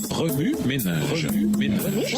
Remue ménage. Remue ménage.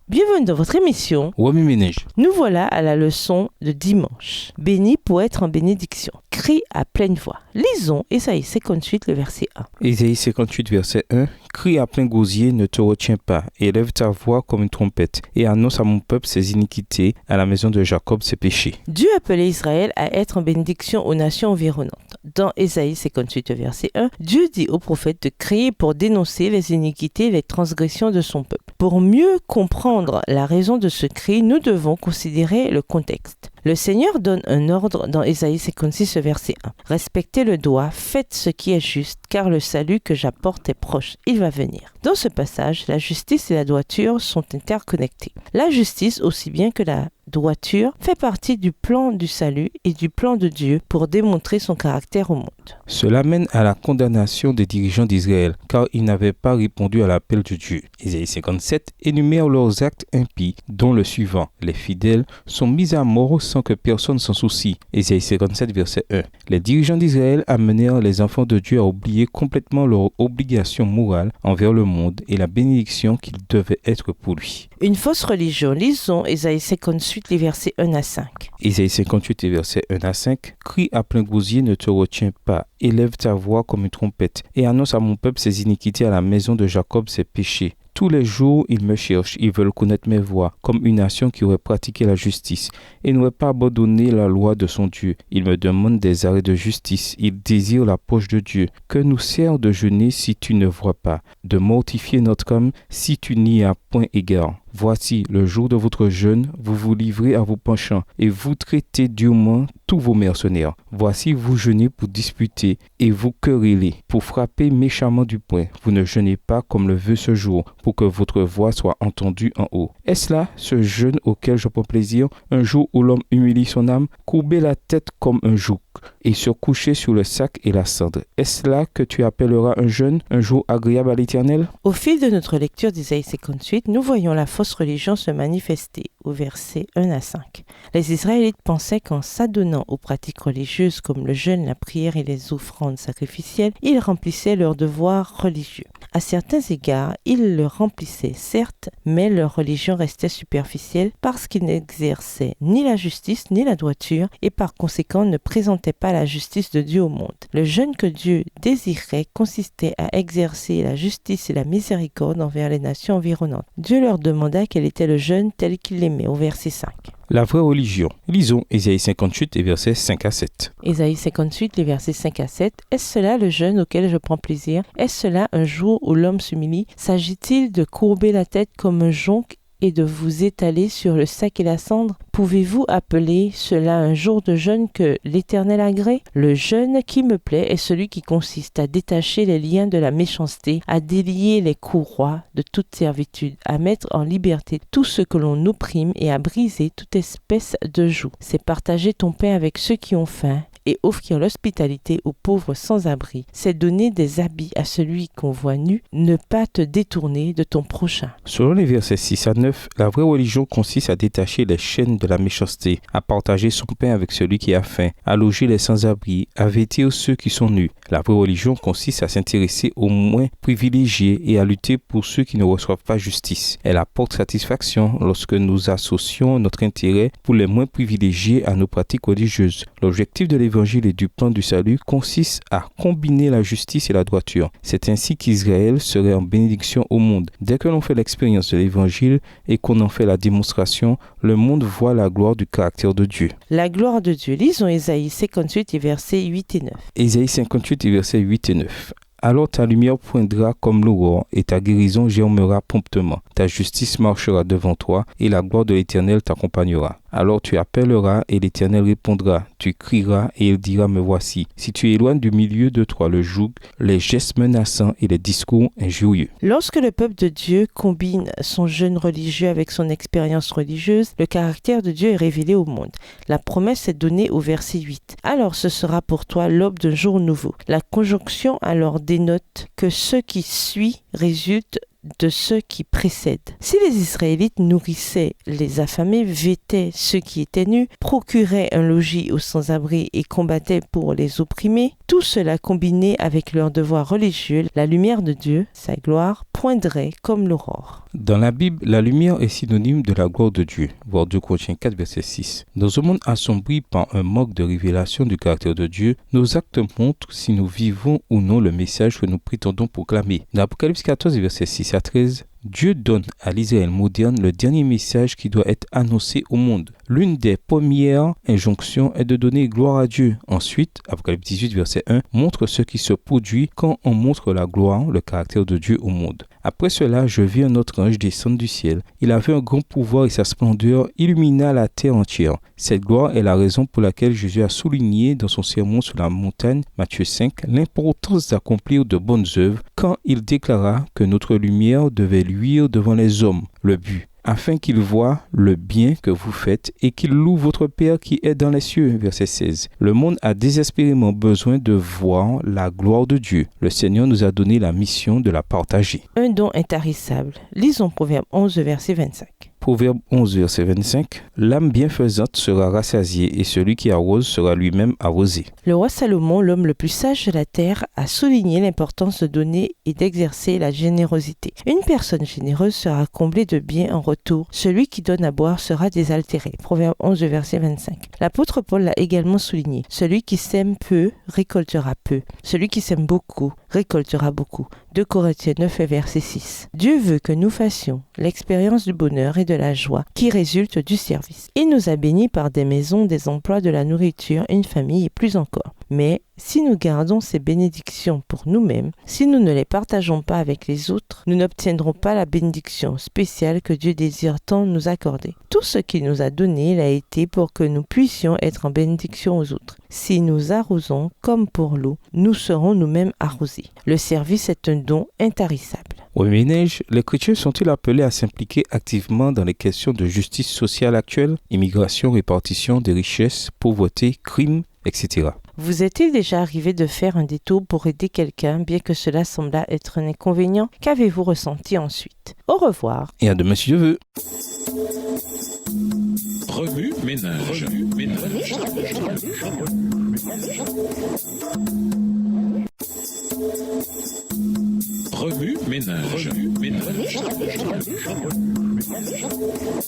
Bienvenue dans votre émission Remue ménage. Nous voilà à la leçon de dimanche. Béni pour être en bénédiction. Crie à pleine voix. Lisons Ésaïe 58, le verset 1. Ésaïe 58, verset 1. Crie à plein gosier, ne te retiens pas, et élève ta voix comme une trompette, et annonce à mon peuple ses iniquités, à la maison de Jacob ses péchés. Dieu appelait Israël à être en bénédiction aux nations environnantes. Dans Ésaïe 58, verset 1, Dieu dit au prophète de crier pour dénoncer les iniquités et les transgressions de son peuple. Pour mieux comprendre la raison de ce cri, nous devons considérer le contexte. Le Seigneur donne un ordre dans Ésaïe 56, verset 1. Respectez le droit, faites ce qui est juste, car le salut que j'apporte est proche, il va venir. Dans ce passage, la justice et la droiture sont interconnectées. La justice, aussi bien que la droiture, fait partie du plan du salut et du plan de Dieu pour démontrer son caractère au monde. Cela mène à la condamnation des dirigeants d'Israël, car ils n'avaient pas répondu à l'appel de Dieu. Ésaïe 57 énumère leurs actes impies, dont le suivant. Les fidèles sont mis à mort sans que personne s'en soucie. Ésaïe 57, verset 1. Les dirigeants d'Israël amenèrent les enfants de Dieu à oublier complètement leur obligation morale envers le monde et la bénédiction qu'ils devaient être pour lui. Une fausse religion. Lisons Ésaïe 58, les versets 1 à 5. Ésaïe 58, versets 1 à 5. Crie à plein gosier, ne te retiens pas. Élève ta voix comme une trompette et annonce à mon peuple ses iniquités, à la maison de Jacob ses péchés. Tous les jours, ils me cherchent, ils veulent connaître mes voies, comme une nation qui aurait pratiqué la justice et n'aurait pas abandonné la loi de son Dieu. Ils me demandent des arrêts de justice, ils désirent la poche de Dieu. Que nous sert de jeûner si tu ne vois pas, de mortifier notre âme si tu n'y as point égard. Voici, le jour de votre jeûne, vous vous livrez à vos penchants et vous traitez durement tous vos mercenaires. Voici, vous jeûnez pour disputer et vous querellez, pour frapper méchamment du poing. Vous ne jeûnez pas comme le veut ce jour, pour que votre voix soit entendue en haut. Est-ce là ce jeûne auquel je prends plaisir, un jour où l'homme humilie son âme, courber la tête comme un joug et se coucher sur le sac et la cendre? Est-ce là que tu appelleras un jeûne, un jour agréable à l'Éternel? Au fil de notre lecture d'Ésaïe 58, nous voyons la fausse religion se manifester au verset 1 à 5. Les Israélites pensaient qu'en s'adonnant aux pratiques religieuses comme le jeûne, la prière et les offrandes sacrificielles, ils remplissaient leurs devoirs religieux. À certains égards, ils le remplissaient, certes, mais leur religion restait superficielle parce qu'ils n'exerçaient ni la justice ni la droiture et par conséquent ne présentaient pas la justice de Dieu au monde. Le jeûne que Dieu désirait consistait à exercer la justice et la miséricorde envers les nations environnantes. Dieu leur demanda quel était le jeûne tel qu'il l'aimait, au verset 5. La vraie religion. Lisons Ésaïe 58 et versets 5 à 7. Ésaïe 58, les versets 5 à 7. Est-ce cela le jeûne auquel je prends plaisir? Est-ce cela un jour où l'homme s'humilie? S'agit-il de courber la tête comme un jonc et de vous étaler sur le sac et la cendre? Pouvez-vous appeler cela un jour de jeûne que l'Éternel agrée? Le jeûne qui me plaît est celui qui consiste à détacher les liens de la méchanceté, à délier les courroies de toute servitude, à mettre en liberté tout ce que l'on opprime et à briser toute espèce de joug. C'est partager ton pain avec ceux qui ont faim et offrir l'hospitalité aux pauvres sans-abri. C'est donner des habits à celui qu'on voit nu, ne pas te détourner de ton prochain. Selon les versets 6 à 9, la vraie religion consiste à détacher les chaînes de la méchanceté, à partager son pain avec celui qui a faim, à loger les sans-abri, à vêtir ceux qui sont nus. La vraie religion consiste à s'intéresser aux moins privilégiés et à lutter pour ceux qui ne reçoivent pas justice. Elle apporte satisfaction lorsque nous associons notre intérêt pour les moins privilégiés à nos pratiques religieuses. L'objectif de l'évangile et du plan du salut consiste à combiner la justice et la droiture. C'est ainsi qu'Israël serait en bénédiction au monde. Dès que l'on fait l'expérience de l'évangile et qu'on en fait la démonstration, le monde voit la gloire du caractère de Dieu. La gloire de Dieu. Lisons Ésaïe 58 et versets 8 et 9. Ésaïe 58 et versets 8 et 9. Alors ta lumière poindra comme l'aurore et ta guérison germera promptement. Ta justice marchera devant toi et la gloire de l'Éternel t'accompagnera. Alors tu appelleras et l'Éternel répondra. Tu crieras et il dira me voici. Si tu éloignes du milieu de toi le joug, les gestes menaçants et les discours injurieux. Lorsque le peuple de Dieu combine son jeûne religieux avec son expérience religieuse, le caractère de Dieu est révélé au monde. La promesse est donnée au verset 8. Alors ce sera pour toi l'aube d'un jour nouveau. La conjonction alors dénote que ce qui suit résulte de ceux qui précèdent. Si les Israélites nourrissaient les affamés, vêtaient ceux qui étaient nus, procuraient un logis aux sans-abri et combattaient pour les opprimés, tout cela combiné avec leurs devoirs religieux, la lumière de Dieu, sa gloire, poindrait comme l'aurore. Dans la Bible, la lumière est synonyme de la gloire de Dieu. Voir 2 Corinthiens 4, verset 6. Dans un monde assombri par un manque de révélation du caractère de Dieu, nos actes montrent si nous vivons ou non le message que nous prétendons proclamer. Dans Apocalypse 14, verset 6 à 13, Dieu donne à l'Israël moderne le dernier message qui doit être annoncé au monde. L'une des premières injonctions est de donner gloire à Dieu. Ensuite, Apocalypse 18, verset 1, montre ce qui se produit quand on montre la gloire, le caractère de Dieu au monde. Après cela, je vis un autre ange descendre du ciel. Il avait un grand pouvoir et sa splendeur illumina la terre entière. Cette gloire est la raison pour laquelle Jésus a souligné dans son sermon sur la montagne, Matthieu 5, l'importance d'accomplir de bonnes œuvres quand il déclara que notre lumière devait luire devant les hommes. Le but, afin qu'ils voient le bien que vous faites et qu'ils louent votre Père qui est dans les cieux. Verset 16. Le monde a désespérément besoin de voir la gloire de Dieu. Le Seigneur nous a donné la mission de la partager. Un don intarissable. Lisons Proverbe 11, verset 25. Proverbe 11, verset 25. L'âme bienfaisante sera rassasiée et celui qui arrose sera lui-même arrosé. Le roi Salomon, l'homme le plus sage de la terre, a souligné l'importance de donner et d'exercer la générosité. Une personne généreuse sera comblée de biens en retour. Celui qui donne à boire sera désaltéré. Proverbe 11, verset 25. L'apôtre Paul l'a également souligné. Celui qui sème peu récoltera peu. Celui qui sème beaucoup récoltera beaucoup. 2 Corinthiens 9, verset 6. Dieu veut que nous fassions l'expérience du bonheur et de la joie qui résulte du service. Il nous a bénis par des maisons, des emplois, de la nourriture, une famille et plus encore. Mais si nous gardons ces bénédictions pour nous-mêmes, si nous ne les partageons pas avec les autres, nous n'obtiendrons pas la bénédiction spéciale que Dieu désire tant nous accorder. Tout ce qu'il nous a donné l'a été pour que nous puissions être en bénédiction aux autres. Si nous arrosons comme pour l'eau, nous serons nous-mêmes arrosés. Le service est un don intarissable. Au ménage, les chrétiens sont-ils appelés à s'impliquer activement dans les questions de justice sociale actuelle, immigration, répartition des richesses, pauvreté, crimes, etc. Vous est-il déjà arrivé de faire un détour pour aider quelqu'un, bien que cela semblât être un inconvénient? Qu'avez-vous ressenti ensuite? Au revoir. Et à demain si Dieu veut. Remue ménage. Remue ménage.